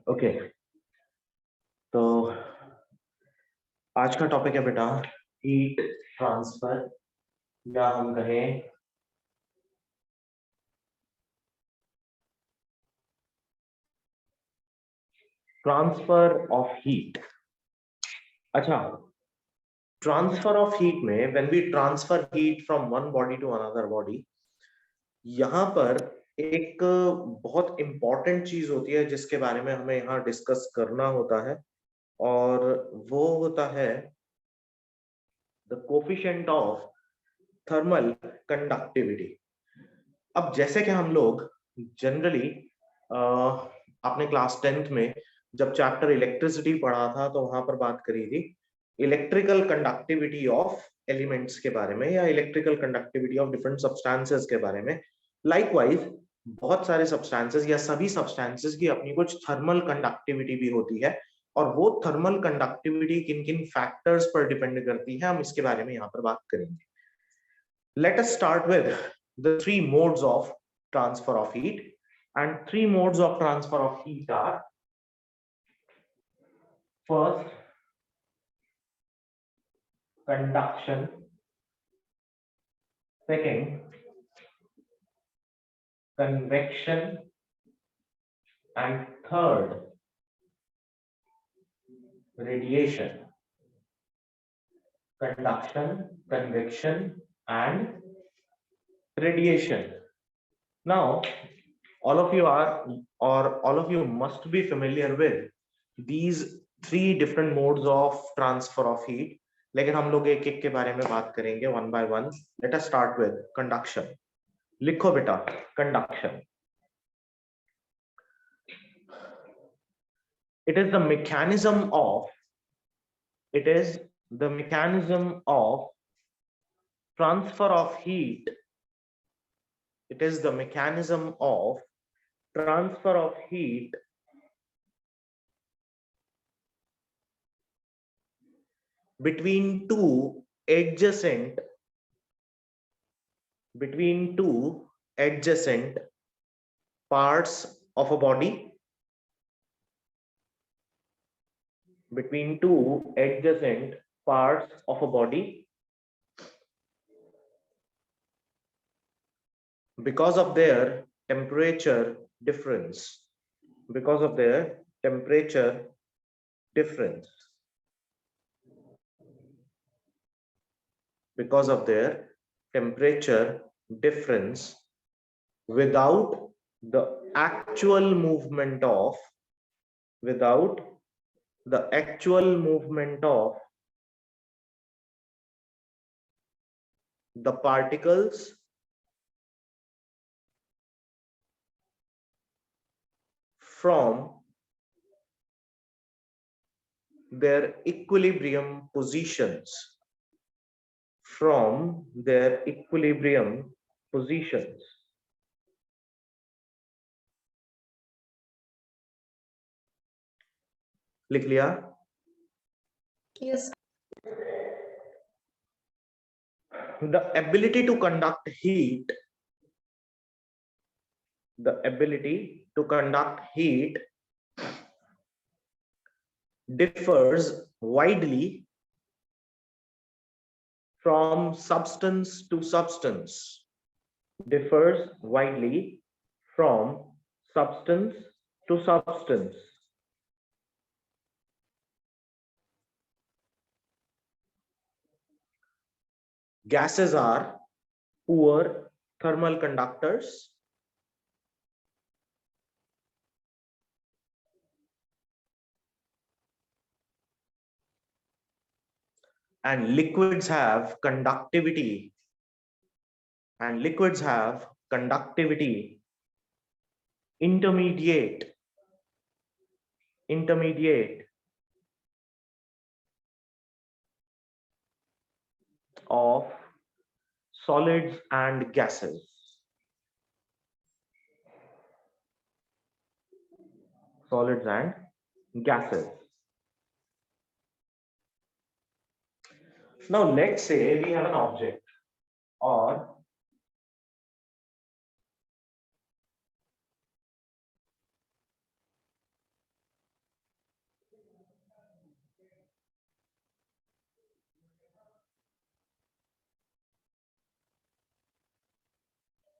Okay, तो आज का टॉपिक है बेटा हीट ट्रांसफर, या हम कहें ट्रांसफर ऑफ हीट। अच्छा, ट्रांसफर ऑफ हीट में when we transfer heat from one body to another body, यहाँ पर एक बहुत इंपॉर्टेंट चीज होती है जिसके बारे में हमें यहाँ डिस्कस करना होता है, और वो होता है the coefficient of thermal conductivity. अब जैसे कि हम लोग जनरली अपने क्लास 10th में जब चैप्टर इलेक्ट्रिसिटी पढ़ा था तो वहां पर बात करी थी इलेक्ट्रिकल कंडक्टिविटी ऑफ एलिमेंट्स के बारे में, या electrical conductivity of different substances के बारे में। लाइकवाइज बहुत सारे सब्सटेंसेस या सभी सब्सटेंसेस की अपनी कुछ थर्मल कंडक्टिविटी भी होती है, और वो थर्मल कंडक्टिविटी किन किन फैक्टर्स पर डिपेंड करती है, हम इसके बारे में यहाँ पर बात करेंगे। Let us start with the three modes of transfer of heat, and three modes of transfer of heat are: first, conduction; second, convection; and third, radiation. Conduction, convection, and radiation. Now all of you are, or all of you must be familiar with these three different modes of transfer of heat, लेकिन हम लोग एक एक के बारे में बात करेंगे one by one. Let us start with conduction. लिखो बेटा conduction. it is the mechanism of it is the mechanism of transfer of heat. It is the mechanism of transfer of heat between two adjacent parts of a body, between two adjacent parts of a body, because of their temperature difference, because of their temperature difference, because of their temperature difference, without the actual movement of the particles from their equilibrium positions, लिख लिया? Yes. The ability to conduct heat differs widely from substance to substance. Differs widely from substance to substance. Gases are poor thermal conductors, and liquids have conductivity intermediate of solids and gases. Now let's say we have an object, or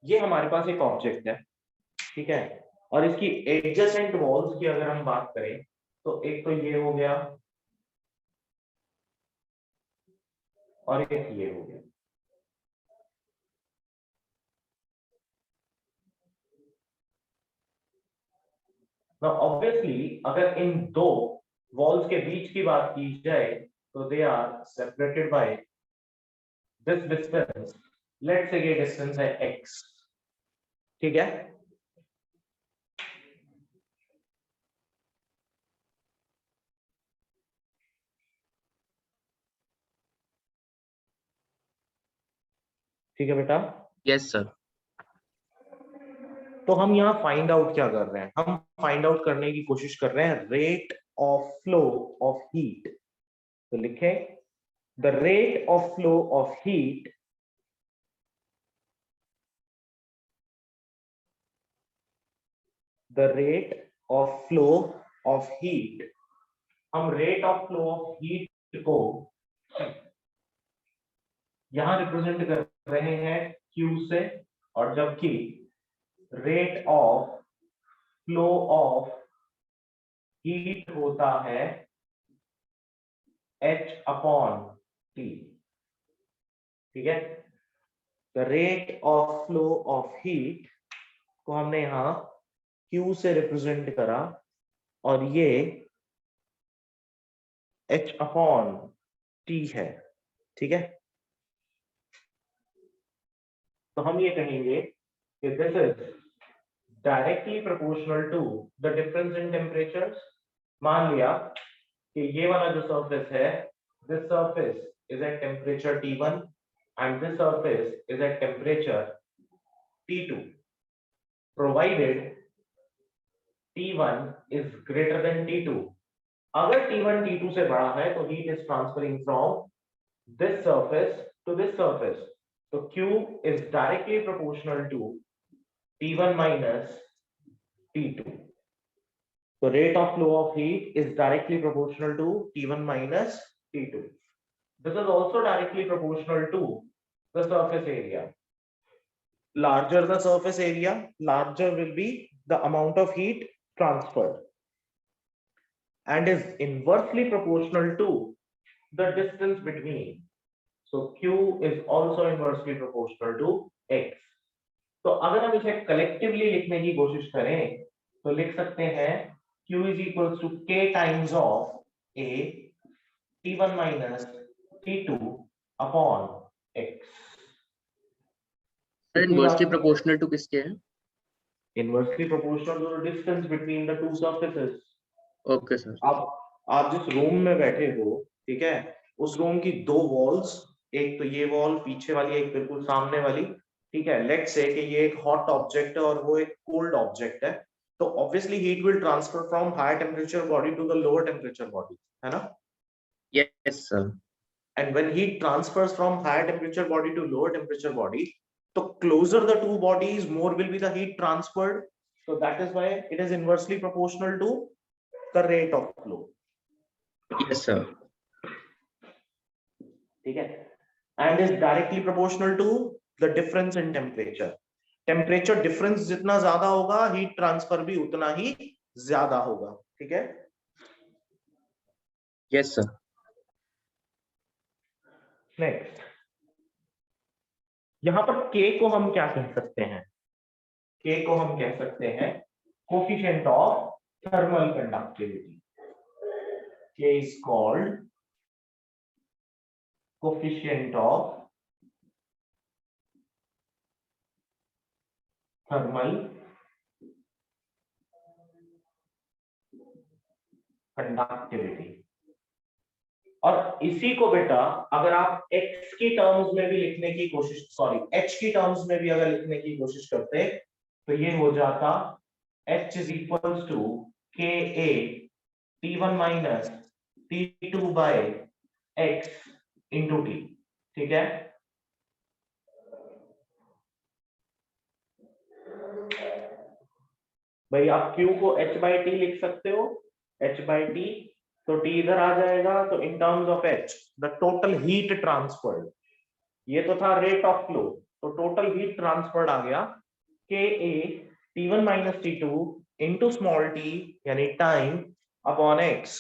ये हमारे पास एक object है, ठीक है, और इसकी adjacent walls की अगर हम बात करें तो एक तो ये हो गया और एक ये हो गया। Now obviously अगर इन दो वॉल्स के बीच की बात की जाए तो they are separated by this distance, let's say ये डिस्टेंस है x, ठीक है। ठीक है बेटा। Yes sir. तो हम यहाँ फाइंड आउट क्या कर रहे हैं, हम फाइंड आउट करने की कोशिश कर रहे हैं rate of flow of heat. तो लिखे the rate of flow of heat the rate of flow of heat, हम rate of flow of heat को यहां रिप्रेजेंट कर रहे हैं Q से, और जबकि rate of flow of heat होता है H अपॉन T, ठीक है। The rate of flow of heat को हमने यहां Q से रिप्रेजेंट करा और ये H अपॉन T है, ठीक है। तो हम ये कहेंगे कि this is directly proportional to the difference in temperatures. मान लिया कि ये वाला जो सरफेस है, this surface is at temperature T1 and this surface is at temperature T2, provided T1 is greater than T2। अगर T1 T2 से बड़ा है तो heat is transferring from this surface to this surface, so Q is directly proportional to T1 minus T2। so rate of flow of heat is directly proportional to T1 minus T2। this is also directly proportional to the surface area। larger the surface area, larger will be the amount of heat transferred, and is inversely proportional to the distance between, so Q is also inversely proportional to x। तो अगर हम इसे collectively लिखने की कोशिश करें तो लिख सकते हैं Q is equals to K times of A T1 minus T2 upon x। Inversely proportional to किसके है? Inversely proportional to the distance between the two surfaces। Okay sir. आप जिस रूम में बैठे हो, ठीक है, उस रूम की दो वॉल्स, एक तो ये वॉल पीछे वाली, एक बिल्कुल सामने वाली, ठीक है। लेट्स से कि ये एक हॉट ऑब्जेक्ट है और वो एक कोल्ड ऑब्जेक्ट है, तो obviously heat will transfer from higher temperature body to the lower temperature body, है ना। Yes sir. And when heat transfers from higher temperature body to lower temperature body, so closer the two bodies, more will be the heat transferred, so that is why it is inversely proportional to the rate of flow। Yes sir. ठीक है, and is directly proportional to the difference in temperature। Temperature difference जितना ज्यादा होगा heat transfer भी उतना ही ज्यादा होगा, ठीक है। Yes sir. नेक्स्ट, यहां पर K को हम क्या कह सकते हैं? K को हम कह सकते हैं coefficient of thermal conductivity. K is called coefficient of thermal conductivity। और इसी को बेटा अगर आप x की टर्म्स में भी लिखने की कोशिश, सॉरी h की टर्म्स में भी अगर लिखने की कोशिश करते तो ये हो जाता h is equals to Ka T1 minus T2 by x into T, ठीक है। भाई आप Q को h by T लिख सकते हो, h by T, तो T इधर आ जाएगा, तो in terms of h the total heat transferred, ये तो था रेट ऑफ फ्लो, तो टोटल हीट ट्रांसफर्ड आ गया के ए T1 minus T2 into small t यानी टाइम अपॉन x।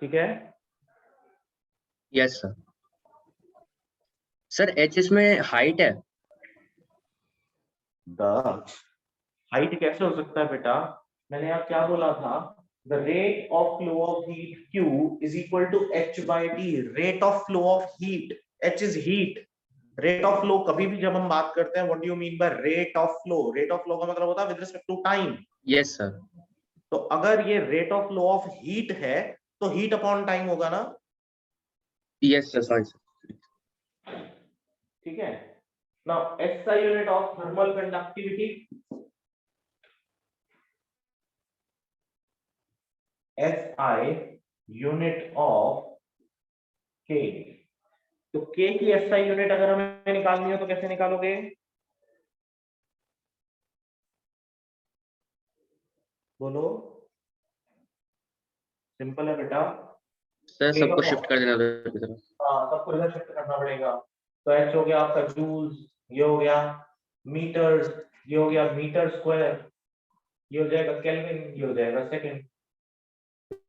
ठीक है, यस सर। सर एच इसमें हाइट है। हाइट कैसे हो सकता है बेटा? मैंने यहाँ क्या बोला था? The rate of flow of heat Q is equal to h by T. Rate of flow of heat, h is heat. Rate of flow, कभी भी जब हम बात करते हैं, what do you mean by rate of flow? Rate of flow का मतलब होता है with respect to time. Yes sir. तो अगर ये rate of flow of heat है तो हीट अपॉन टाइम होगा ना? Yes sir, sorry sir. ठीक है। Now SI unit of thermal conductivity, SI unit of K। तो K की SI यूनिट अगर हमें निकालनी हो तो कैसे निकालोगे? बोलो। सिंपल है बेटा। सर K सबको का शिफ्ट कर देना उधर की तरफ। हाँ, सबको इधर शिफ्ट करना पड़ेगा। तो H हो गया आपका जूल्स, ये हो गया मीटर्स, ये हो गया मीटर स्क्वायर, ये हो जाएगा केल्विन, ये हो जाएगा सेकंड,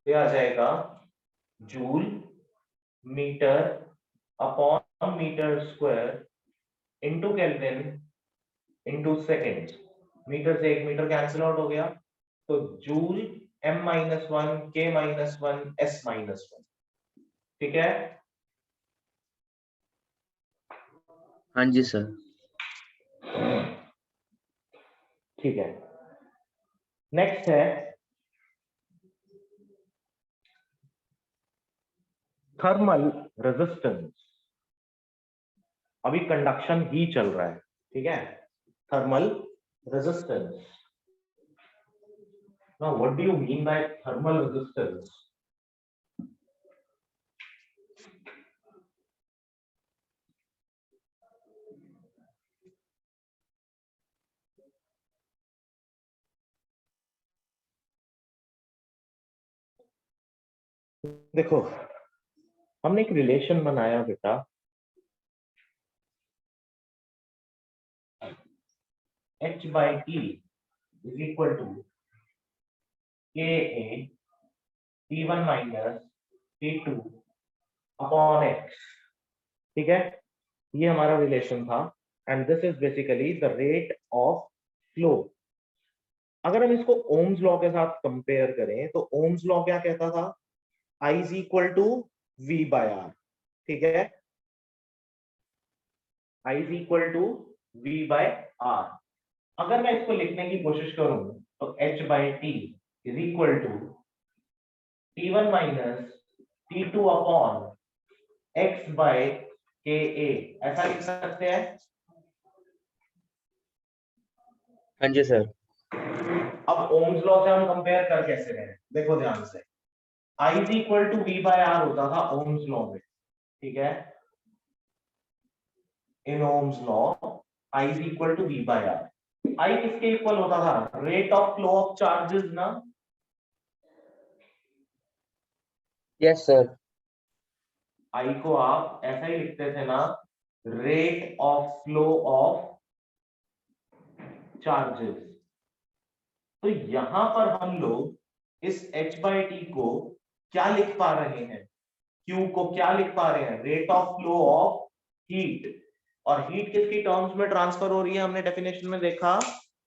ये आ जाएगा joule metre upon metre square into kelvin into second. Metre से 1 मीटर कैंसिल आउट हो गया, तो जूल m-1 k-1 s-1। ठीक है, हाँ जी सर। ठीक है। नेक्स्ट है थर्मल रेजिस्टेंस। अभी कंडक्शन ही चल रहा है, ठीक है। Thermal resistance. Now what do you mean by thermal resistance? देखो, हमने एक रिलेशन बनाया बेटा, h by t is equal to ka t1 minus t2 upon x। ठीक है, ये हमारा रिलेशन था and this is basically the rate of flow. अगर हम इसको ओम्स लॉ के साथ कंपेयर करें तो ओम्स लॉ क्या कहता था? I is equal to V by R। ठीक है, I is equal to V by R। अगर मैं इसको लिखने की कोशिश करूं तो h by t is equal to t1 minus t2 upon x by ka। ऐसा लिख सकते हैं। हाँ जी सर। अब ओम्स लॉ से हम कंपेयर कर कैसे रहे हैं, देखो ध्यान से। I is equal to V by R होता था ओम्स लॉ में, ठीक है। In Ohm's law I is equal to V by R। I किसके इक्वल होता था? Rate of flow of charges ना। Yes sir. I को आप ऐसा ही लिखते थे ना, rate of flow of charges. तो यहां पर हम लोग इस h by t को क्या लिख पा रहे हैं? Q को क्या लिख पा रहे हैं? Rate of flow of heat. और हीट किसकी टर्म्स में ट्रांसफर हो रही है? हमने डेफिनेशन में देखा,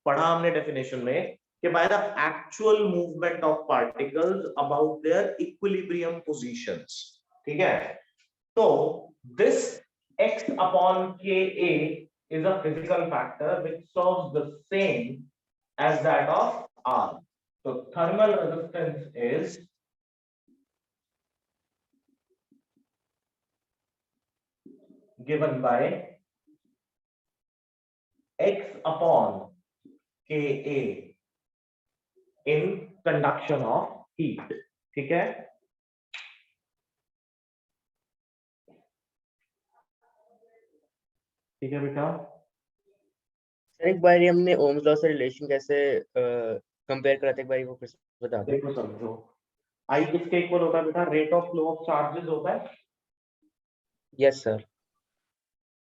पढ़ा हमने डेफिनेशन में कि bye the actual movement of particles about their equilibrium positions. ठीक है, तो this x upon ka is a physical factor which serves the same as that of R। so thermal resistance is given by x upon ka in conduction of heat। ठीक है, ठीक है बेटा। Sir एक बार हमने ओम्स लॉ से relation कैसे compare करा था, एक बार वो फिर से बता दो। देखो समझो, I किसके इक्वल होता है बेटा? Rate of flow of charges होता है। Yes sir.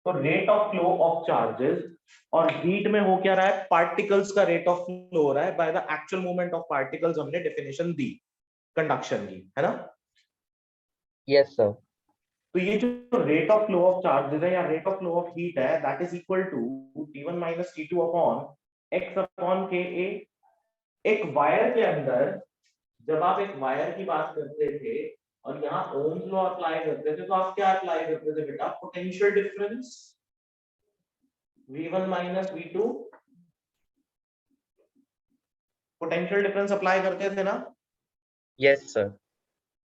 तो rate of flow of charges, और हीट में हो क्या रहा है, पार्टिकल्स का रेट ऑफ फ्लो हो रहा है by the actual movement of particles, हमने डेफिनेशन दी कंडक्शन की, है ना। Yes sir. तो ये जो rate of flow of charges है या rate of flow of heat है, that is equal to T1 minus T2 upon x upon Ka। एक वायर के अंदर, जब आप एक वायर की बात करते थे और यहाँ ओम्स लॉ अप्लाई करते थे, तो आप क्या अप्लाई करते थे बेटा, potential difference V1 minus V2, potential difference apply करते थे ना। Yes sir.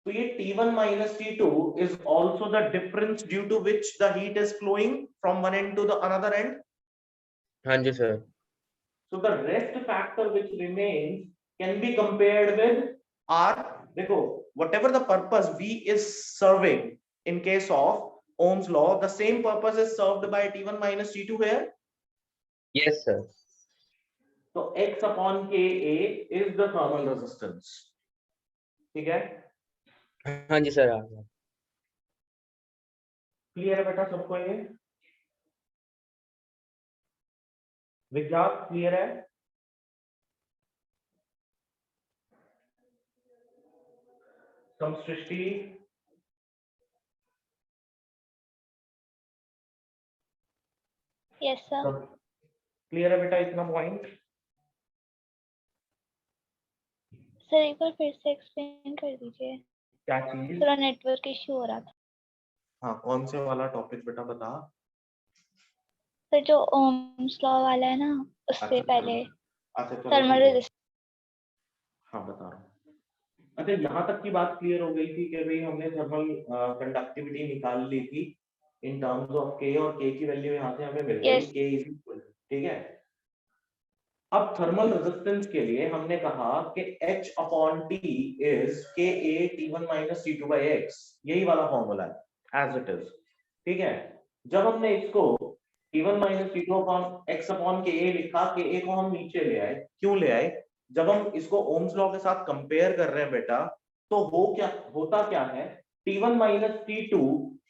तो ये T1 minus T2 is also the difference due to which the heat is flowing from one end to the another end. हाँ जी sir. So the rest factor which remains can be compared with R. देखो, whatever the purpose V is serving in case of Ohm's law, the same purpose is served by T1 minus T2 here. Yes sir. So X upon Ka is the thermal resistance. ठीक है, हाँ जी sir, आ गया। Clear है बेटा सबको ये? विज्ञान क्लियर है? सृष्टि यस सर। क्लियर है बेटा इतना पॉइंट? सर एक बार फिर से एक्सप्लेन कर दीजिए, क्या चीज? थोड़ा नेटवर्क इश्यू हो रहा था। हाँ, कौन से वाला टॉपिक बेटा बता। सर जो ओम्स लॉ वाला है ना, उससे अच्छा, पहले अच्छा चलो थर्मल ठीक है। रेजिस्टेंस। हाँ बता रहा हूँ। अच्छा, यहाँ तक की बात क्लियर हो गई थी कि भाई हमने थर्मल कंडक्टिविटी निकाल ली थी इन टर्म्स ऑफ के, और के की वैल्यू यहाँ से हमें मिल गई Yes. के इज इक्वल, ठीक है। अब थर्मल रेजिस्टेंस के लिए हमने कहा कि H upon T is Ka T1 minus T2 by X, यही वाला फॉर्मूला है एज इट इज, ठीक है। जब हमने इसको T1 minus T2 upon X upon Ka लिखा, Ka को हम नीचे ले आए, क्यों ले आए, जब हम इसको ओम्स लॉ के साथ कंपेयर कर रहे हैं बेटा, तो होता क्या है, T1 माइनस T2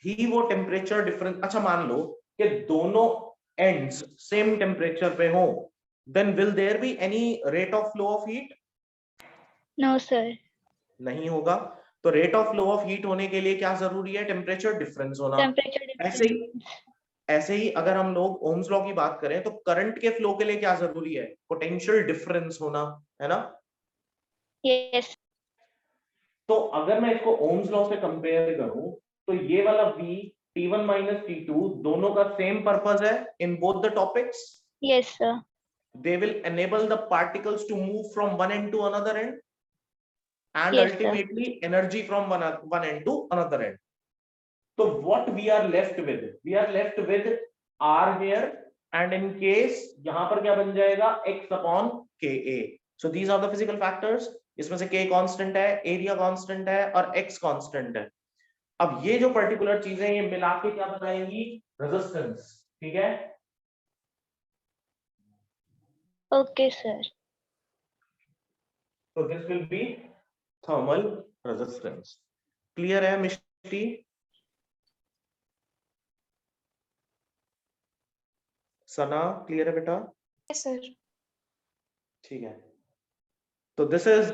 ही वो टेम्परेचर डिफरेंस, अच्छा मान लो कि दोनों एंड्स सेम टेम्परेचर पे हो, then will there be any rate of flow of heat? No sir. नहीं होगा। तो rate of flow of heat होने के लिए क्या जरूरी है, टेम्परेचर डिफरेंस होना। Temperature ऐसे ही अगर हम लोग ओम्स लॉ की बात करें तो करंट के फ्लो के लिए क्या जरूरी है, पोटेंशियल डिफरेंस होना, है ना। Yes. तो अगर मैं इसको ओम्स लॉ से कंपेयर करूं, तो ये वाला V T1 माइनस T2 दोनों का सेम पर्पस है in both the topics. Yes sir. They will enable the particles to move from one end to another end, and Yes, ultimately energy from one end to another end. So what we are left with, we are left with R here, and in case यहाँ पर क्या बन जाएगा, X upon Ka. So these are the physical factors. इसमें से K constant है, area constant है, और X constant है। अब ये जो पर्टिकुलर चीजें ये मिला के क्या बताएंगी, रेजिस्टेंस, ठीक है। Okay sir. So this will be thermal resistance. Clear है मिष्टी? सना क्लियर है बेटा? Yes sir. ठीक है। तो this is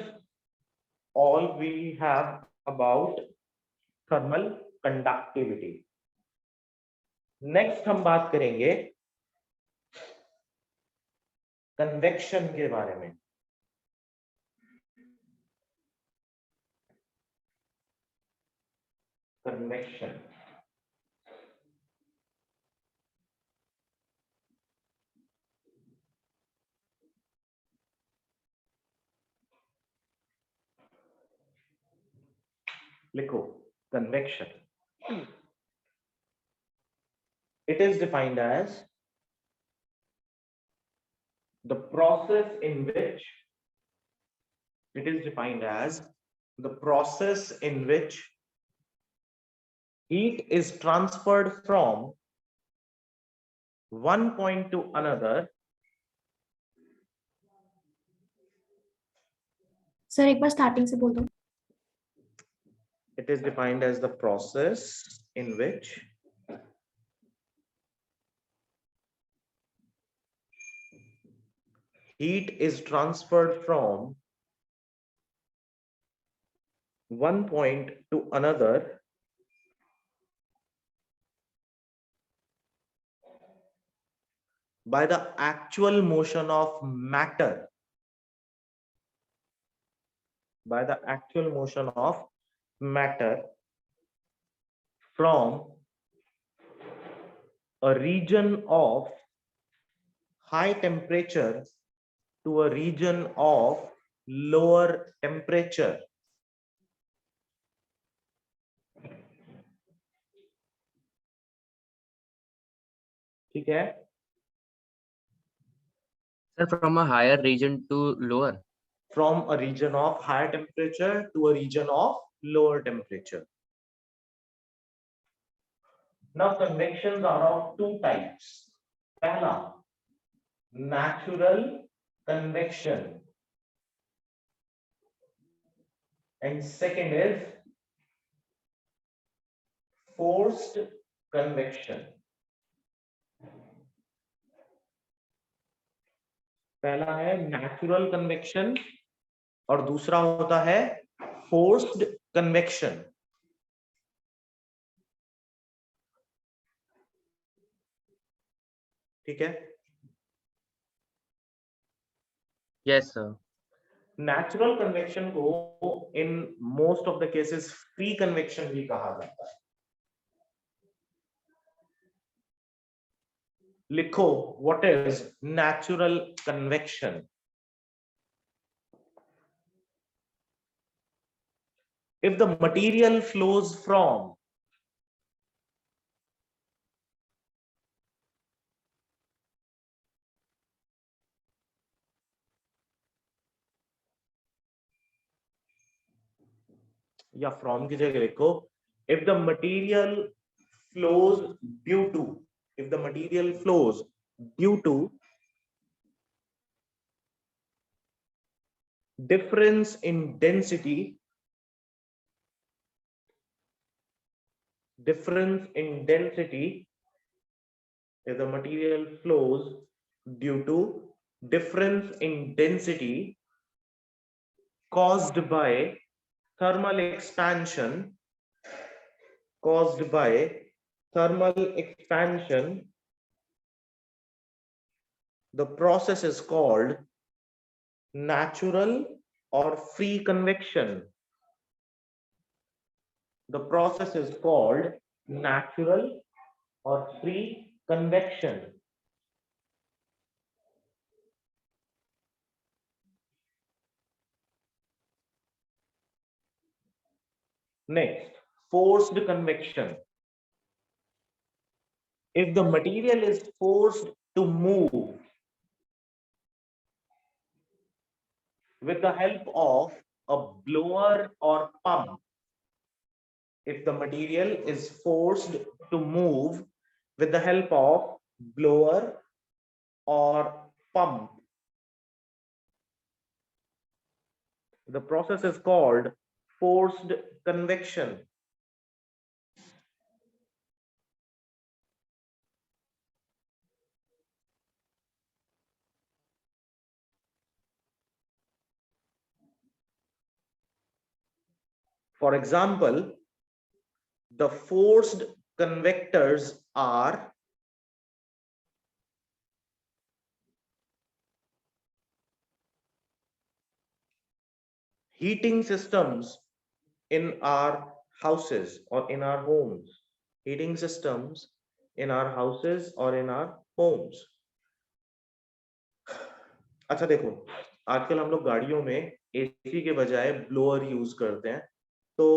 all we have about thermal conductivity. Next हम बात करेंगे कन्वेक्शन के बारे में। कन्वेक्शन, लिखो convection. It is defined as the process in which heat is transferred from one point to another. Sir एक बार स्टार्टिंग से बोल दो। It is defined as the process in which heat is transferred from one point to another by the actual motion of matter, by the actual motion of matter from a region of high temperature to a region of lower temperature. ठीक है? Sir, from a higher region to lower. From a region of higher temperature to a region of lower temperature. Now convections are of two types. पहला, natural convection, and second is forced convection. पहला है natural convection और दूसरा होता है forced convection. ठीक है? Yes, sir. Natural convection को in most of the cases free convection भी कहा जाता है. लिखो, what is natural convection? If the material flows from या from की जगह लिखो, if the material flows due to, if the material flows due to difference in density, difference in density, if the material flows due to difference in density caused by thermal expansion, caused by thermal expansion, the process is called natural or free convection. The process is called natural or free convection. Next, forced convection. If the material is forced to move with the help of a blower or pump, if the material is forced to move with the help of blower or pump, the process is called forced convection. For example, the forced convectors are heating systems in our houses or in our homes. Heating systems in our houses or in our homes. अच्छा देखो, आजकल हम लोग गाड़ियों में AC के बजाय blower use करते हैं, तो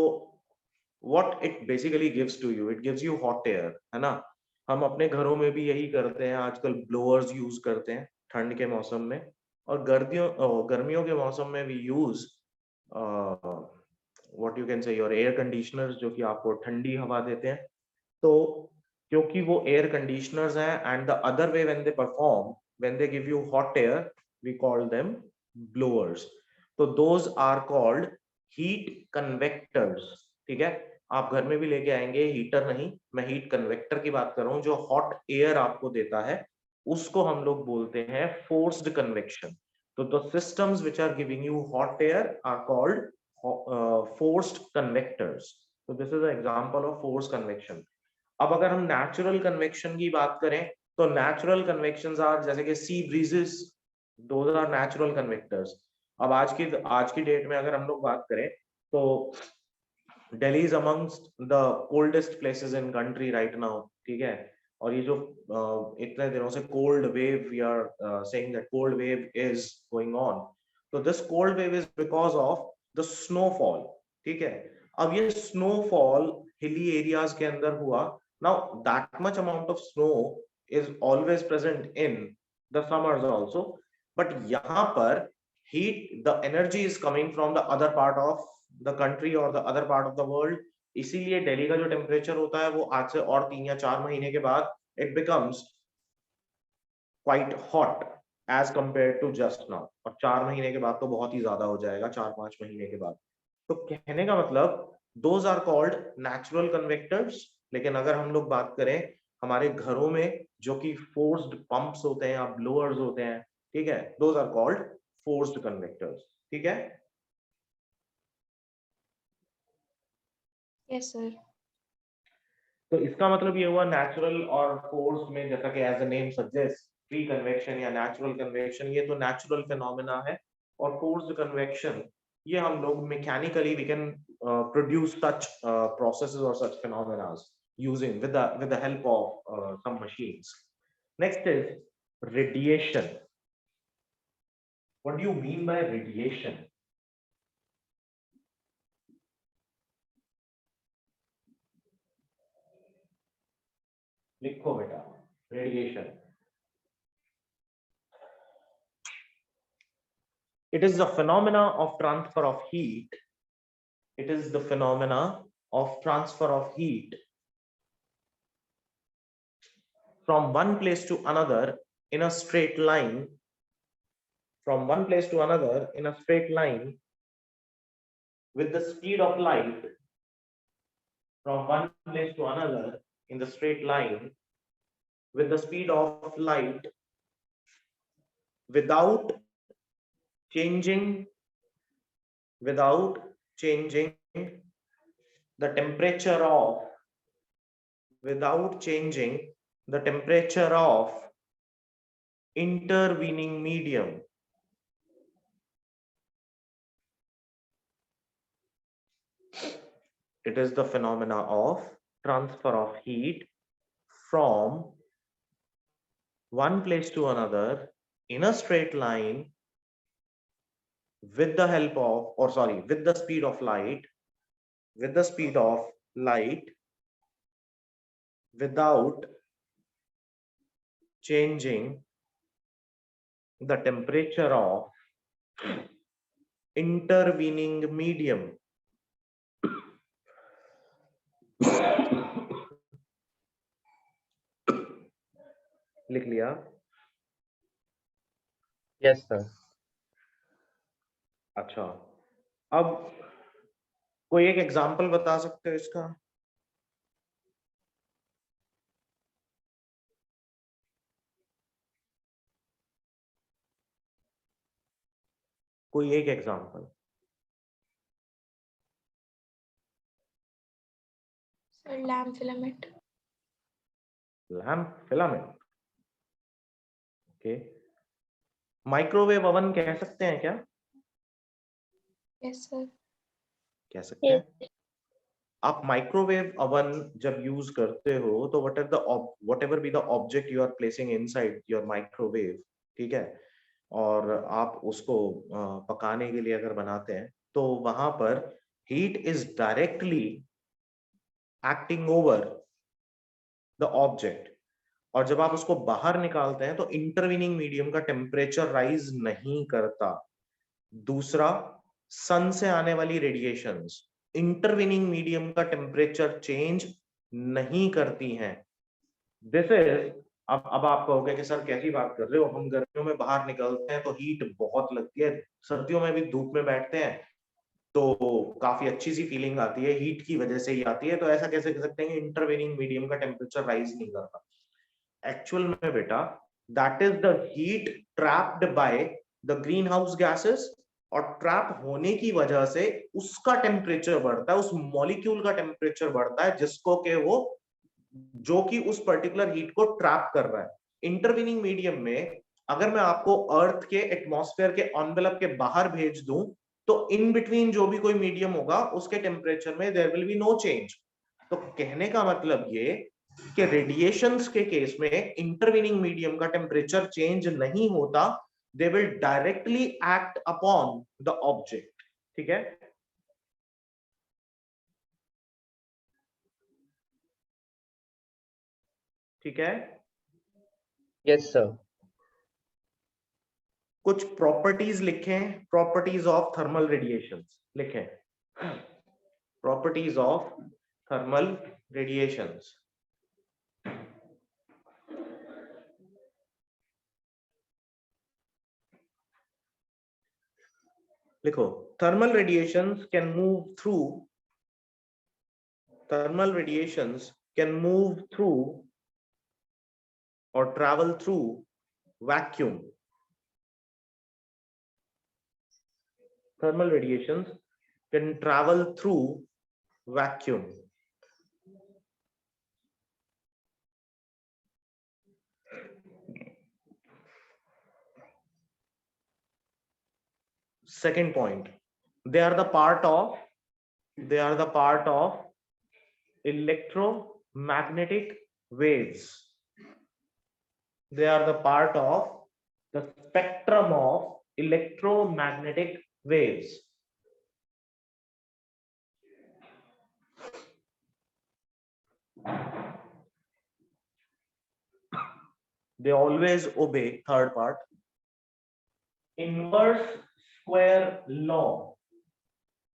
what it basically gives to you, it gives you hot air, है ना? हम अपने घरों में भी यही करते हैं, आजकल ब्लोअर्स यूज करते हैं ठंड के मौसम में, और गर्मियों के मौसम में भी use what you can say your air conditioners, जो कि आपको ठंडी हवा देते हैं. तो क्योंकि वो air conditioners हैं, and the other way when they perform, when they give you hot air, we call them blowers. So those are called heat convectors. ठीक है? आप घर में भी लेके आएंगे, हीटर नहीं, मैं हीट कन्वेक्टर की बात कर रहा हूँ, जो हॉट एयर आपको देता है, उसको हम लोग बोलते हैं forced convection. So the systems which are giving you hot air are called forced convectors. So this is an example of forced convection. अब अगर हम natural convection की बात करें तो natural convections are जैसे कि sea breezes, those are natural convectors. अब आज की डेट में अगर हम लोग बात करें तो Delhi is amongst the coldest places in country right now, ठीक है. और ये जो इतने दिनों से cold wave, we are saying that cold wave is going on. So this cold wave is because of the snowfall, ठीक है. अब ये snowfall hilly areas के अंदर हुआ. Now that much amount of snow is always present in the summers also, but यहाँ पर heat, the energy is coming from the other part of the country or the other part of the world. इसीलिए दिल्ली का जो temperature होता है वो आज से और 3 या 4 महीने के बाद it becomes quite hot as compared to just now. और 4 महीने के बाद तो बहुत ही ज्यादा हो जाएगा, 4-5 महीने के बाद. तो कहने का मतलब those are called natural convectors. लेकिन अगर हम लोग बात करें हमारे घरों में जो कि forced pumps होते हैं या blowers होते हैं, ठीक है, those are called forced convectors. ठीक है. Yes, sir. तो इसका मतलब ये हुआ नेचुरल और फोर्स्ड में, जैसा कि as a name suggest, free convection या नेचुरल कन्वेक्शन, ये तो नेचुरल फिनोमेना है. और फोर्स्ड कन्वेक्शन ये हम लोग mechanically we can produce such processes और such phenomenas using with the help of some machines. Next is radiation. What do you mean by radiation? लिखो बेटा, radiation. It is the phenomena of transfer of heat. It is the phenomena of transfer of heat from one place to another in a straight line. From one place to another in a straight line with the speed of light. From one place to another in the straight line with the speed of light without changing the temperature of intervening medium. It is the phenomena of transfer of heat from one place to another in a straight line with the help of, or sorry, with the speed of light, without changing the temperature of intervening medium. लिख लिया? Yes, sir. अच्छा, अब कोई एक example बता सकते हो इसका? कोई एक example? Sir, lamp filament. Lamp filament. Okay. Microwave oven कह सकते हैं क्या? Yes, sir. कह सकते हैं. आप माइक्रोवेव ओवन जब यूज करते हो तो whatever be the object you are placing inside your microwave, ठीक है, और आप उसको पकाने के लिए अगर बनाते हैं तो वहां पर heat is directly acting over the object. और जब आप उसको बाहर निकालते हैं तो इंटरवीनिंग मीडियम का टेम्परेचर राइज नहीं करता. दूसरा, सन से आने वाली रेडिएशंस इंटरवीनिंग मीडियम का टेम्परेचर चेंज नहीं करती हैं. दिस इज, अब आप कहोगे कि सर कैसी बात कर रहे हो, हम गर्मियों में बाहर निकलते हैं तो हीट बहुत लगती है, सर्दियों में भी धूप में बैठते हैं तो काफी अच्छी सी फीलिंग आती है, हीट की वजह से ही आती है. तो ऐसा कैसे कह सकते हैं इंटरवीनिंग मीडियम का टेम्परेचर राइज नहीं करता? एक्चुअल में बेटा, that is the heat trapped by the green house gases, और ट्रैप होने की वजह से उसका टेम्परेचर बढ़ता है, उस मॉलिक्यूल का टेम्परेचर बढ़ता है जिसको के वो जो कि उस पर्टिकुलर हीट को ट्रैप कर रहा है। इंटरवीनिंग मीडियम में अगर मैं आपको अर्थ के एटमॉस्फेयर के एनवेलप के बाहर भेज दूं तो इन बिटवीन जो भी कोई मीडियम होगा उसके टेम्परेचर में there will be no change. तो कहने का मतलब ये कि रेडिएशंस के केस में इंटरवीनिंग मीडियम का टेम्परेचर चेंज नहीं होता, they will directly act upon the object. ठीक है, ठीक है। Yes sir. कुछ प्रॉपर्टीज लिखें, प्रॉपर्टीज ऑफ थर्मल रेडिएशंस लिखें, प्रॉपर्टीज ऑफ थर्मल रेडिएशंस। लिखो, thermal radiations can move through, thermal radiations can move through or travel through vacuum. Thermal radiations can travel through vacuum. Second point, they are the part of electromagnetic waves. They are the part of the spectrum of electromagnetic waves. They always obey, third part, inverse square law.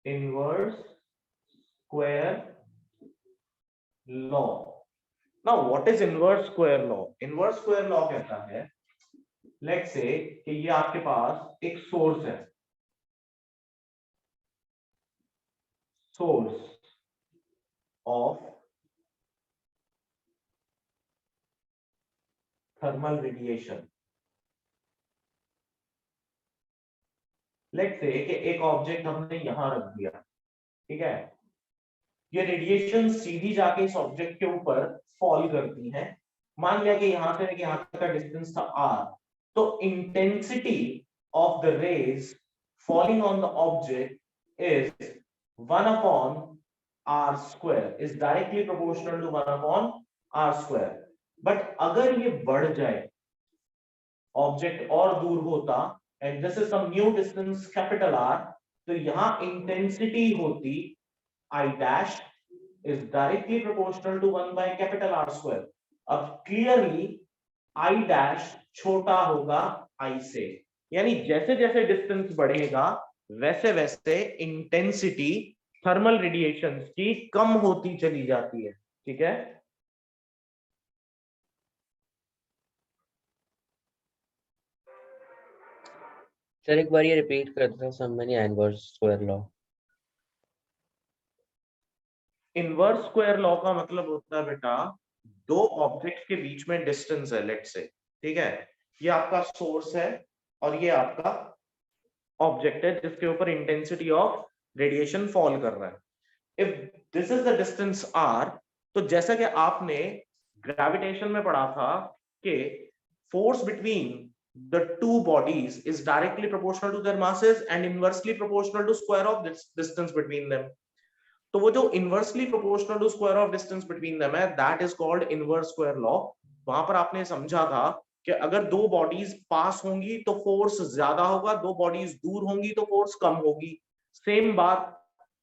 Inverse square law. Now what is inverse square law? Inverse square law कहता है, let's say कि ये आपके पास एक source है, source of thermal radiation. Let's say कि एक object हमने यहां रख दिया, ठीक है, ये रेडिएशन सीधी जाके इस ऑब्जेक्ट के ऊपर फॉल करती है। मान लिया कि यहां से यहाँ तक का डिस्टेंस था r, तो intensity of the rays falling on the object is 1 upon r square, is directly proportional to 1 upon r square. But अगर ये बढ़ जाए, ऑब्जेक्ट और दूर होता, and this is some new distance capital R, तो यहां इंटेंसिटी होती I dash is directly proportional to 1 by capital R square. अब clearly I dash छोटा होगा I से, यानी जैसे जैसे डिस्टेंस बढ़ेगा वैसे वैसे इंटेंसिटी थर्मल रेडिएशंस की कम होती चली जाती है। ठीक है, सर एक बार ये रिपीट कर दो, समझ नहीं आया inverse square law. Inverse square law का मतलब होता है बेटा, दो ऑब्जेक्ट्स के बीच में डिस्टेंस है, लेट्स से, ठीक है, ये आपका सोर्स है और ये आपका ऑब्जेक्ट है जिसके ऊपर इंटेंसिटी ऑफ रेडिएशन फॉल कर रहा है। If this is the distance r, तो जैसा कि आपने ग्रेविटेशन में पढ़ा था कि force between the two bodies is directly proportional to their masses and inversely proportional to square of this distance between them. तो वो जो inversely proportional to square of distance between them है, that is called inverse square law. वहां पर आपने समझा था कि अगर दो बॉडीज पास होंगी तो फोर्स ज्यादा होगा, दो बॉडीज दूर होंगी तो फोर्स कम होगी। सेम बात,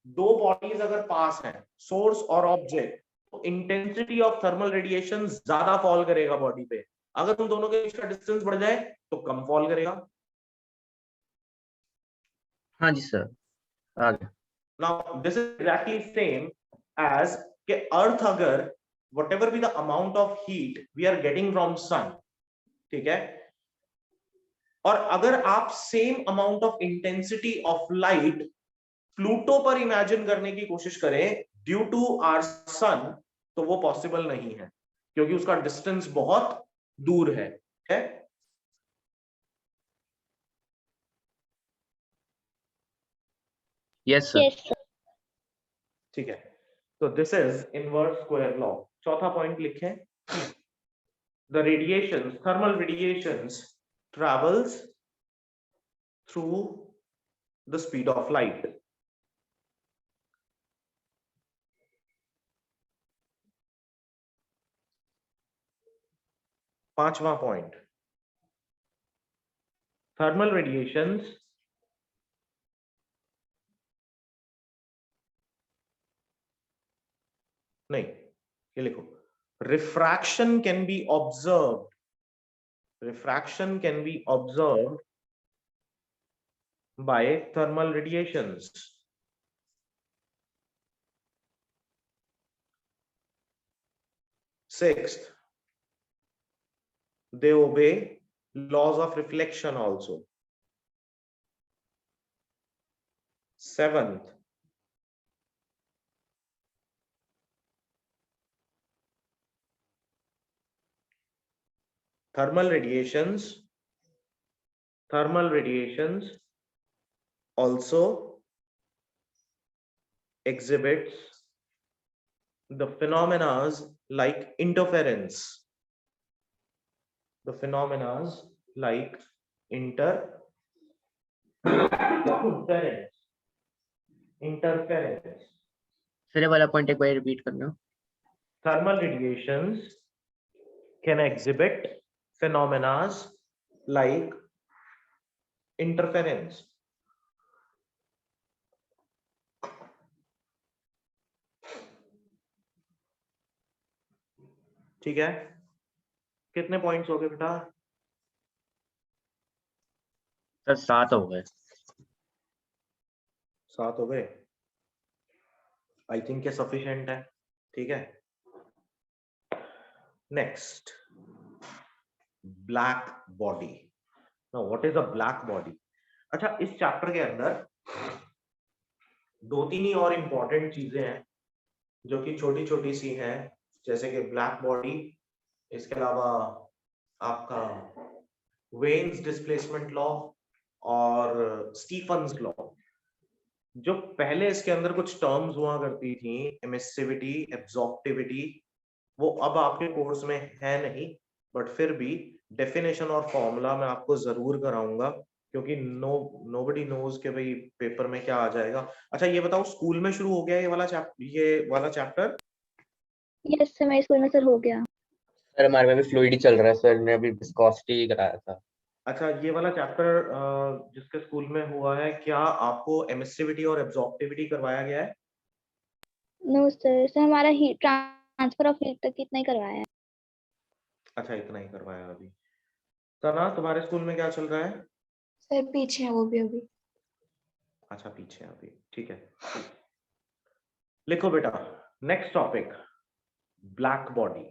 दो बॉडीज अगर पास हैं, सोर्स और ऑब्जेक्ट, तो इंटेंसिटी ऑफ थर्मल रेडिएशन ज्यादा फॉल करेगा बॉडी पे। अगर तुम दोनों के बीच का डिस्टेंस बढ़ जाए तो कम फॉल करेगा। हाँ जी सर, आ गया। Now this is exactly same as कि अर्थ अगर whatever be the amount of heat we are getting from sun, ठीक है, और अगर आप same amount of intensity of light Pluto पर इमेजिन करने की कोशिश करें ड्यू टू आवर सन, तो वो पॉसिबल नहीं है क्योंकि उसका डिस्टेंस बहुत दूर है। Yes sir. Yes, sir. ठीक है, तो this is inverse square law. चौथा पॉइंट लिखें, the radiations, thermal radiations travels through the speed of light. पांचवा पॉइंट, थर्मल रेडिएशंस नहीं, ये लिखो, refraction can be observed, refraction can be observed by thermal radiations. Sixth, they obey laws of reflection also. Seventh, thermal radiations also exhibits the phenomena like interference, the phenomena like interference. Sir ये वाला point एक बार repeat करना। Thermal radiations can exhibit phenomena like interference. ठीक है, कितने points हो गए बेटा? सर 7 हो गए। 7 हो गए, आई थिंक ये सफिशिएंट है। ठीक है, next, black body. Now what is a black body? अच्छा, इस चैप्टर के अंदर 2-3 ही और इंपॉर्टेंट चीजें हैं जो कि छोटी छोटी सी हैं, जैसे कि ब्लैक बॉडी, इसके अलावा आपका वेन्स डिस्प्लेसमेंट लॉ और स्टीफन्स लॉ। जो पहले इसके अंदर कुछ टर्म्स हुआ करती थी, एमिसिविटी, एब्जॉर्प्टिविटी, वो अब आपके कोर्स में है नहीं, बट फिर भी डेफिनेशन और फॉर्मूला मैं आपको जरूर कराऊंगा, क्योंकि नोबडी नोज के भाई पेपर में क्या आ जाएगा। अच्छा ये बताओ, स्कूल में शुरू हो गया ये वाला चैप्टर? Yes, sir. मेरे स्कूल में सर हो गया। सर हमारे में भी फ्लूइड ही चल रहा है सर, ने अभी विस्कोसिटी कराया था। अच्छा, ये वाला चैप्टर जिसके स्कूल में हुआ है, क्या आपको एमिसिविटी और एब्जॉर्प्टिविटी करवाया गया है? No, sir. सर हमारा हीट ट्रांसफर ऑफ हीट तक इतना ही करवाया है। अच्छा, इतना ही करवाया अभी। तना, तुम्हारे स्कूल में क्या चल रहा है? सर पीछे है वो भी अभी। अच्छा, पीछे है अभी, ठीक है। लिखो बेटा, next topic, black body.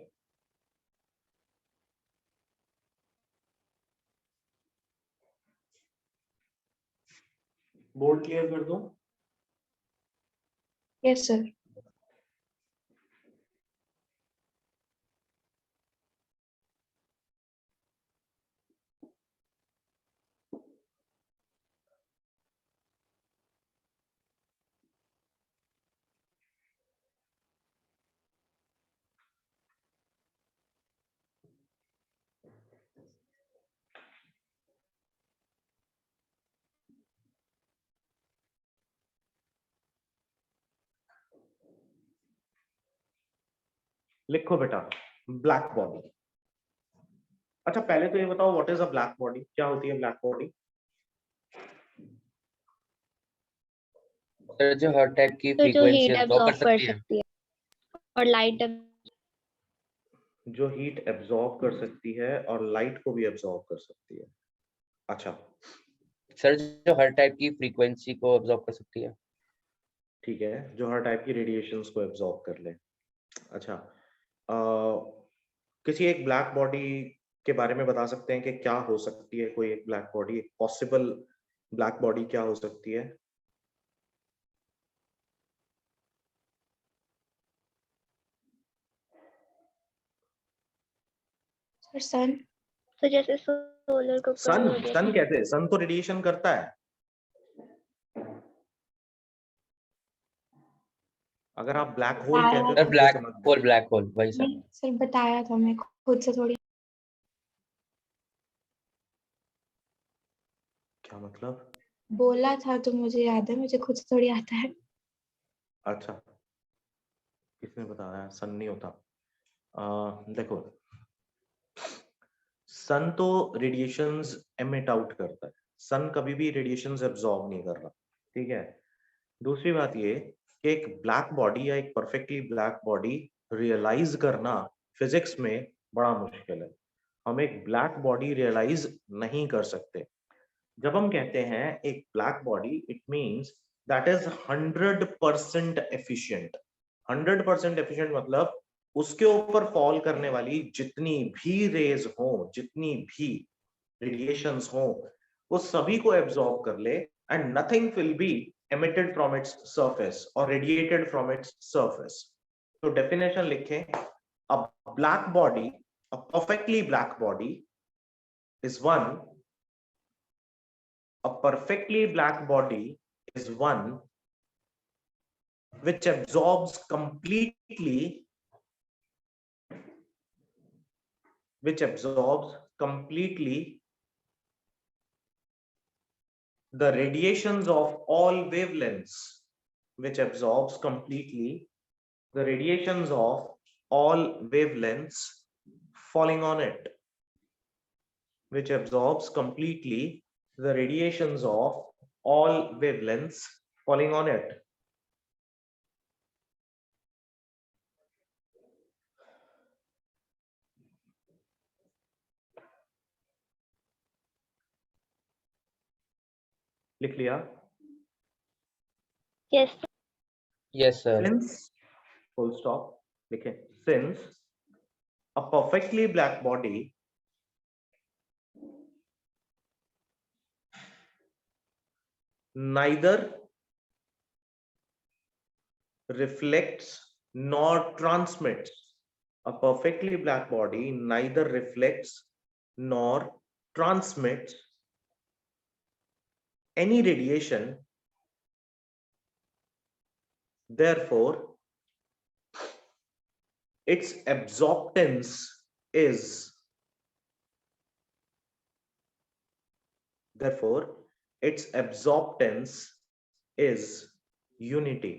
Board clear कर दो। Yes sir. लिखो बेटा, ब्लैक बॉडी। अच्छा, पहले तो ये बताओ, what is a black body? क्या होती है ब्लैक बॉडी? सर जो हर टाइप की तो जो फ्रीक्वेंसी हीट एब्जॉर्ब कर एब्जॉर्ब कर सकती है। सकती है और लाइट जो हीट एब्जॉर्ब कर सकती है और लाइट को भी एब्जॉर्ब कर सकती है। अच्छा, सर जो हर टाइप की फ्रीक्वेंसी को एब्जॉर्ब कर सकती है। ठीक है, जो हर टाइप की रेडिएशंस को एब्जॉर्ब कर ले। अच्छा, किसी एक ब्लैक बॉडी के बारे में बता सकते हैं कि क्या हो सकती है? कोई एक ब्लैक बॉडी, एक पॉसिबल ब्लैक बॉडी क्या हो सकती है? सर सन। तो जैसे सोलर को सन कैसे? सन तो रेडिएशन करता है। अगर आप ब्लैक होल बताया कहते सर तो ब्लैक समझ होल, ब्लैक होल वही सर। नहीं सर, बताया था मैं खुद से थोड़ी। क्या मतलब? बोला था तो मुझे याद है, मुझे खुद से थोड़ी आता है। अच्छा, किसने बताया? सन नहीं होता। देखो, सन तो रेडिएशंस एमिट आउट करता है, सन कभी भी रेडिएशंस एब्जॉर्ब नहीं कर रहा, ठीक है। दूसरी बात ये कि एक ब्लैक बॉडी या एक परफेक्टली ब्लैक बॉडी रियलाइज करना फिजिक्स में बड़ा मुश्किल है। हम एक ब्लैक बॉडी रियलाइज नहीं कर सकते। जब हम कहते हैं एक black body, it means that is 100% efficient. 100% efficient मतलब उसके ऊपर फॉल करने वाली जितनी भी रेज हो, जितनी भी रेडिएशंस हो, वो सभी को एब्जॉर्ब कर ले and nothing will be emitted from its surface or radiated from its surface. तो डेफिनेशन लिखें, a black body, a perfectly black body is one, a perfectly black body is one which absorbs completely, the radiations of all wavelengths, which absorbs completely the radiations of all wavelengths falling on it, which absorbs completely the radiations of all wavelengths falling on it. लिख लिया? Yes. Yes sir. Since, full stop, लिखें, since a perfectly black body neither reflects nor transmits, a perfectly black body neither reflects nor transmits any radiation, therefore its absorptance is unity.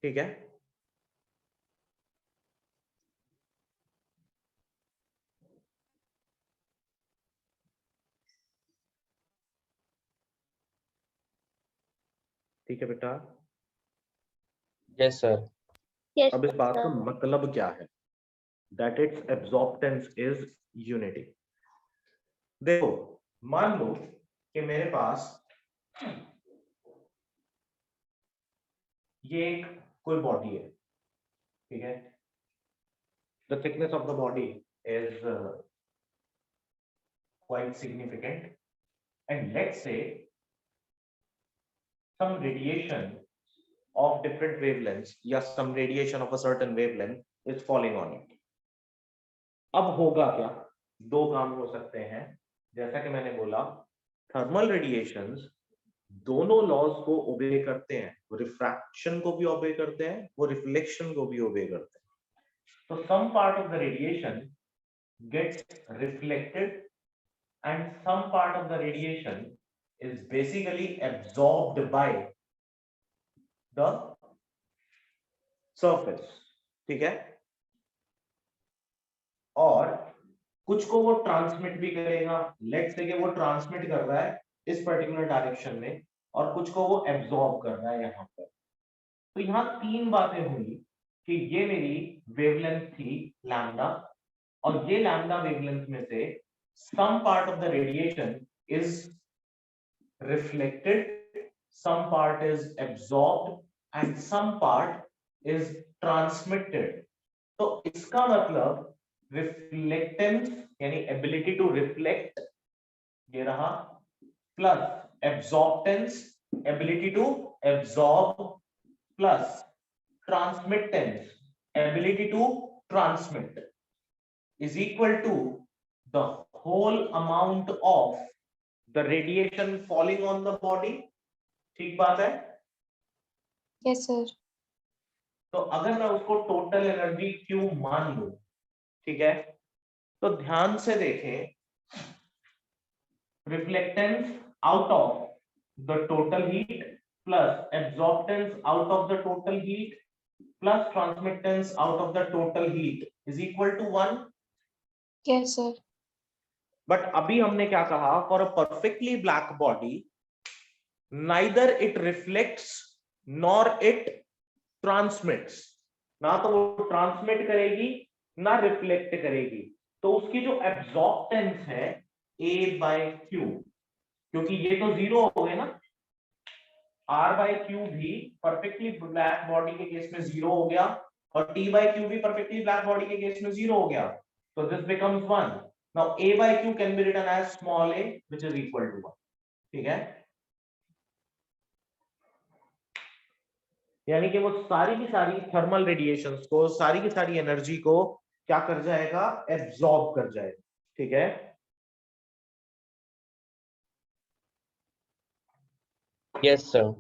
ठीक है? ठीक है बेटा? Yes sir. Yes. अब इस बात का sir. मतलब क्या है? That its absorptance is unity. देखो, मान लो कि मेरे पास ये एक कोई बॉडी है, ठीक है? The thickness of the body is quite significant, and let's say some radiation of different wavelengths, या some radiation of a certain wavelength is falling on it. अब होगा क्या? दो काम हो सकते हैं। जैसा कि मैंने बोला, थर्मल रेडिएशंस दोनों लॉज को ओबे करते हैं, वो रिफ्रैक्शन को भी ओबे करते हैं, वो रिफ्लेक्शन को भी ओबे करते हैं। तो some part of the radiation gets reflected and some part of the radiation is basically absorbed by the surface, ठीक है? और कुछ को वो ट्रांसमिट भी करेगा, लेट्स से कि वो ट्रांसमिट कर रहा है इस पर्टिकुलर डायरेक्शन में, और कुछ को वो एब्सॉर्ब कर रहा है यहाँ पर। तो यहाँ तीन बातें हुई कि ये मेरी वेवलेंथ थी लैम्डा, और ये लैम्डा वेवलेंथ में से some part of the radiation is reflected, some part is absorbed and some part is transmitted. तो इसका मतलब रिफ्लेक्टेंस यानी एबिलिटी टू रिफ्लेक्ट ये रहा, plus absorbtance ability to absorb, plus transmittance ability to transmit, is equal to the whole amount of the radiation falling on the body. ठीक बात है? Yes, sir. तो अगर मैं उसको टोटल एनर्जी Q मान लूं, ठीक है, तो ध्यान से देखें, reflectance out of the total heat plus absorptance out of the total heat plus transmittance out of the total heat is equal to 1. Yes, sir. But अभी हमने क्या कहा, for a perfectly black body neither it reflects nor it transmits. ना तो वो transmit करेगी ना reflect करेगी. तो उसकी जो एब्जॉर्प्टेंस है A/Q, क्योंकि ये तो जीरो हो गए ना, R/Q भी परफेक्टली ब्लैक बॉडी के केस में जीरो हो गया और T/Q भी परफेक्टली ब्लैक बॉडी के केस में जीरो हो गया. So this becomes 1. Now A/Q can be written as small a, which is equal to 1. ठीक है, यानी कि वो सारी की सारी थर्मल रेडिएशंस को, सारी की सारी एनर्जी को क्या कर जाएगा, एब्जॉर्ब कर जाएगा. ठीक है, यस सर.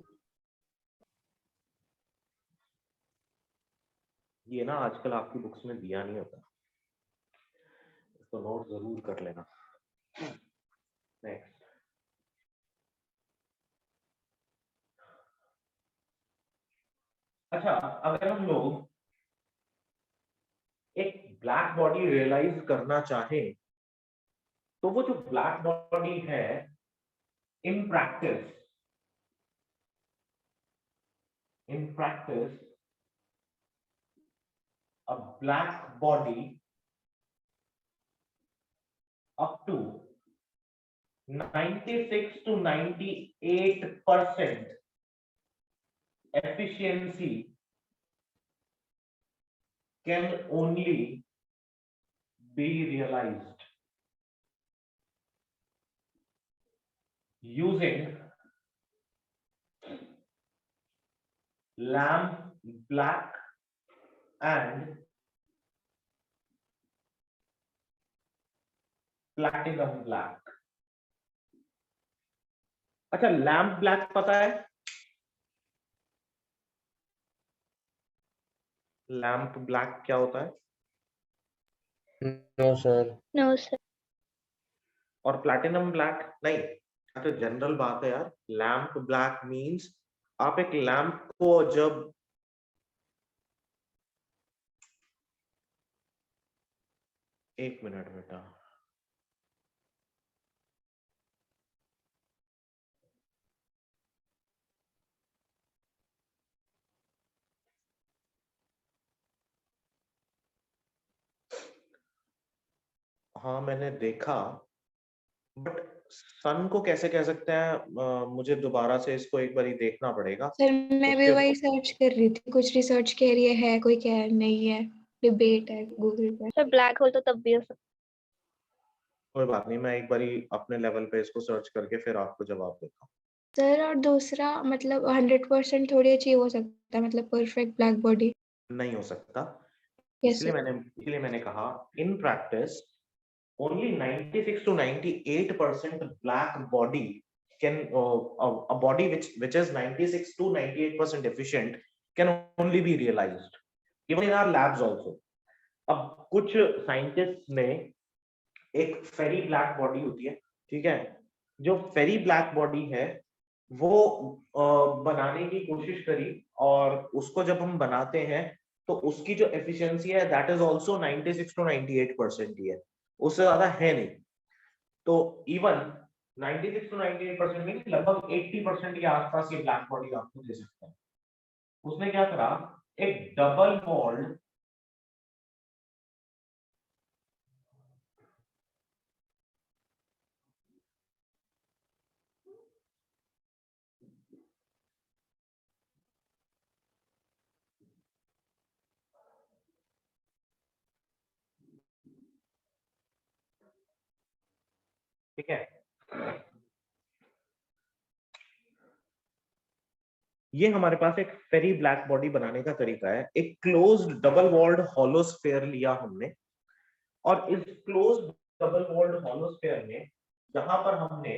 ये ना आजकल आपकी बुक्स में दिया नहीं होता, इसको नोट जरूर कर लेना. नेक्स्ट, अच्छा, अगर हम लोग एक ब्लैक बॉडी रियलाइज करना चाहें, तो वो जो ब्लैक बॉडी है in practice a black body up to 96 to 98% efficiency can only be realized using lamp black and platinum black. अच्छा, लैम्प ब्लैक पता है? लैम्प ब्लैक क्या होता है? No sir. No, sir. और प्लैटिनम ब्लैक नहीं. अच्छा, जनरल बात है यार. लैम्प ब्लैक मींस आप एक लैम्प को जब एक मिनट बेटा, हाँ मैंने देखा, बट सन को कैसे कह सकते हैं, मुझे दोबारा से इसको एक बार ही देखना पड़ेगा. सर मैं भी उसके वही सर्च कर रही थी, कुछ रिसर्च कह रही है कोई कह नहीं है, डिबेट है गूगल पे. सर ब्लैक होल तो तब भी हो सकता कोई बात नहीं, मैं एक बार ही अपने लेवल पे इसको सर्च करके फिर आपको जवाब देता हूँ. सर और दूसरा मतलब 100% थोड़ी अचीव हो सकता है, मतलब परफेक्ट ब्लैक बॉडी. नहीं हो सकता. यस इसलिए मैंने कहा in practice only 96 to 98% black body can a body which is 96 to 98% efficient can only be realized even in our labs also. अब कुछ साइंटिस्ट ने एक फेरी ब्लैक बॉडी होती है, ठीक है, जो फेरी ब्लैक बॉडी है वो बनाने की कोशिश करी, और उसको जब हम बनाते हैं तो उसकी जो एफिशिएंसी है दैट इज आल्सो 96 to 98% ही है, उससे ज्यादा है नहीं. तो इवन 96 to 98% में लगभग 80% के आसपास ये ब्लैक बॉडी आपको दे सकता है. उसने क्या करा, एक डबल वॉल्ड ठीक है, ये हमारे पास एक फेरी ब्लैक बॉडी बनाने का तरीका है. एक closed double walled hollow sphere लिया हमने, और इस क्लोज्ड डबल वॉल्ड हॉलोस्फीयर में यहाँ पर हमने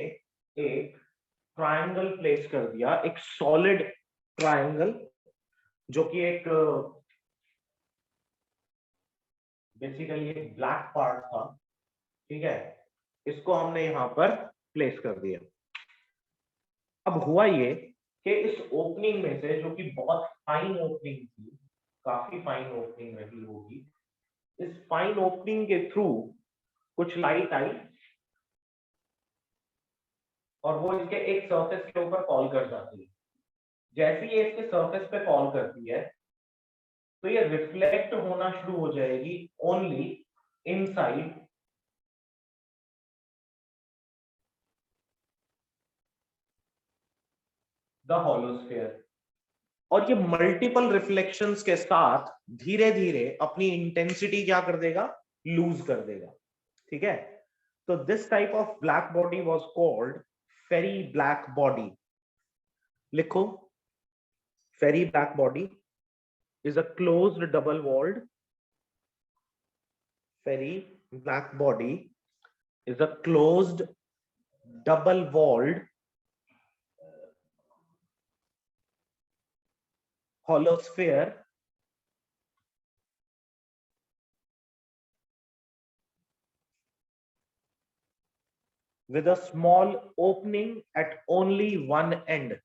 एक ट्रायंगल प्लेस कर दिया, एक सॉलिड ट्रायंगल, जो कि एक बेसिकली एक ब्लैक पार्ट था, ठीक है, इसको हमने यहाँ पर प्लेस कर दिया। अब हुआ ये कि इस ओपनिंग में से, जो कि बहुत फाइन ओपनिंग थी, काफी फाइन ओपनिंग रही होगी, इस फाइन ओपनिंग के थ्रू कुछ लाइट आई और वो इसके एक सरफेस के ऊपर फॉल कर जाती है। जैसे ही ये इसके सरफेस पे फॉल करती है तो ये रिफ्लेक्ट होना शुरू हो जाएगी ओनली इनसाइड द हॉलोस्फीयर, और ये मल्टीपल रिफ्लेक्शंस के साथ धीरे धीरे अपनी इंटेंसिटी क्या कर देगा, लूज कर देगा, ठीक है। तो this type of black body was called Fery black body. लिखो, Fery black body is a closed double walled, very black body is a closed double walled hollow sphere with a small opening at only one end.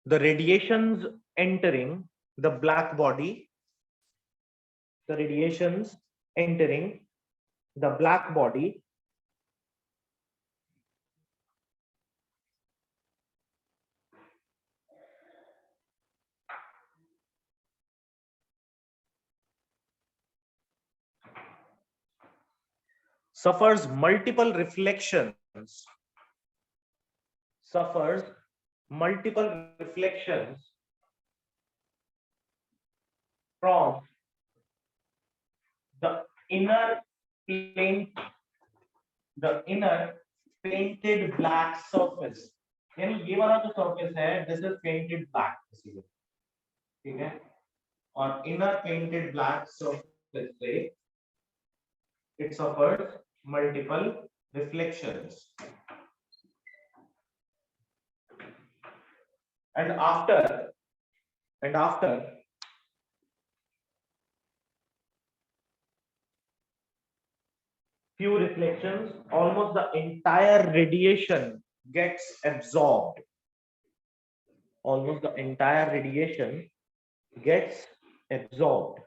The radiations entering the black body, the radiations entering the black body suffers multiple reflections from the inner plane, the inner painted black surface, यानी ये वाला जो surface है, this is painted black, ठीक है, और inner painted black surface से it suffers multiple reflections, and after few reflections, almost the entire radiation gets absorbed. Almost the entire radiation gets absorbed.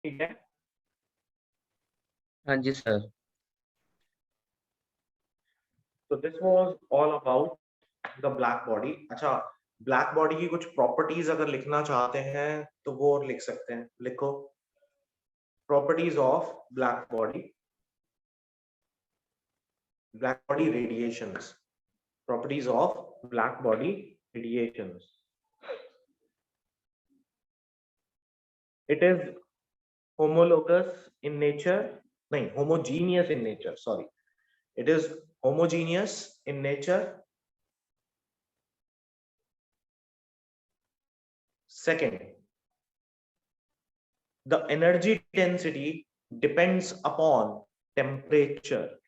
ठीक है, हाँ जी sir. so this was all about the black body. अच्छा, black body की कुछ properties अगर लिखना चाहते हैं तो वो और लिख सकते हैं। लिखो, properties of black body radiations, properties of black body radiations. It is homologous in nature, नहीं, homogeneous in nature, sorry. It is homogeneous in nature. Second, the energy density depends upon temperature.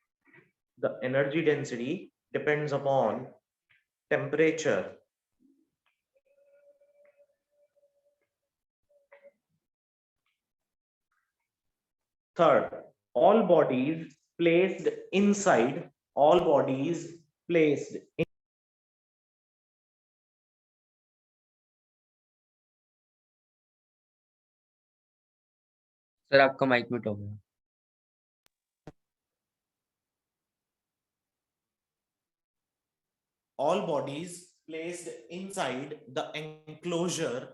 The energy density depends upon temperature. Third, all bodies placed inside, sir आपका mic mute हो गया। all bodies placed inside the enclosure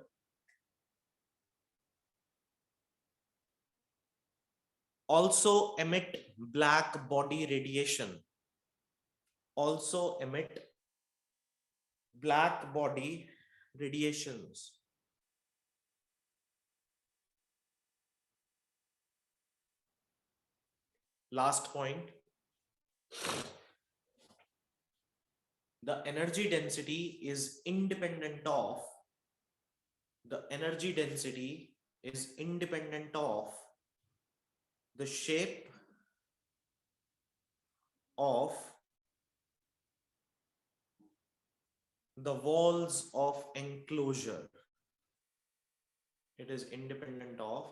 also emit black body radiation. Also emit black body radiations. Last point, the energy density is independent of the shape of the walls of enclosure. It is independent of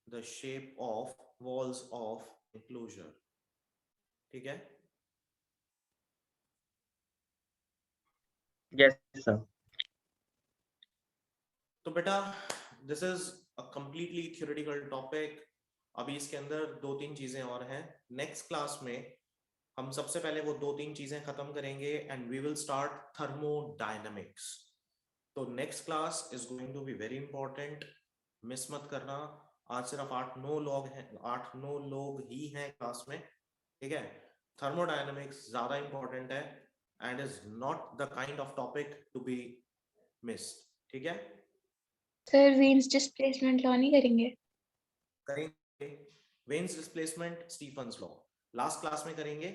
the shape of walls of enclosure. ठीक है? Yes, sir. तो बेटा this is a completely theoretical topic. अभी इसके अंदर 2-3 चीजें और हैं. नेक्स्ट क्लास में हम सबसे पहले वो 2-3 चीजें खत्म करेंगे and we will start thermodynamics. तो next class is going to be very important. Miss मत करना. आज सिर्फ 8-9 लोग हैं, 8-9 लोग ही हैं क्लास में. ठीक है? थर्मोडायनामिक्स ज्यादा इंपॉर्टेंट है and is not the kind of topic to be missed. ठीक है? सर वीन्स डिस्प्लेसमेंट लॉ नहीं करेंगे? करेंगे. Wien's displacement, Stefan's law last class में करेंगे,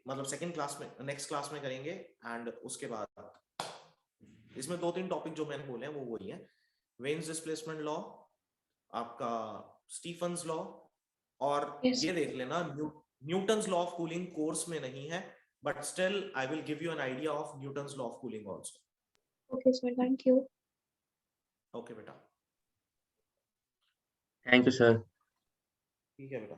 मतलब सेकंड क्लास में, नेक्स्ट क्लास में करेंगे. एंड उसके बाद इसमें 2-3 टॉपिक जो मैंने बोले हैं वो वही है. वेन्स डिस्प्लेसमेंट लॉ, आपका स्टीफन्स लॉ, और Yes. ये देख लेना Newton's law of cooling course में नहीं है, but still I will give you an idea of Newton's law of cooling also. Okay, sir. Thank you. Okay बेटा. Thank you, sir. ठीक है बेटा.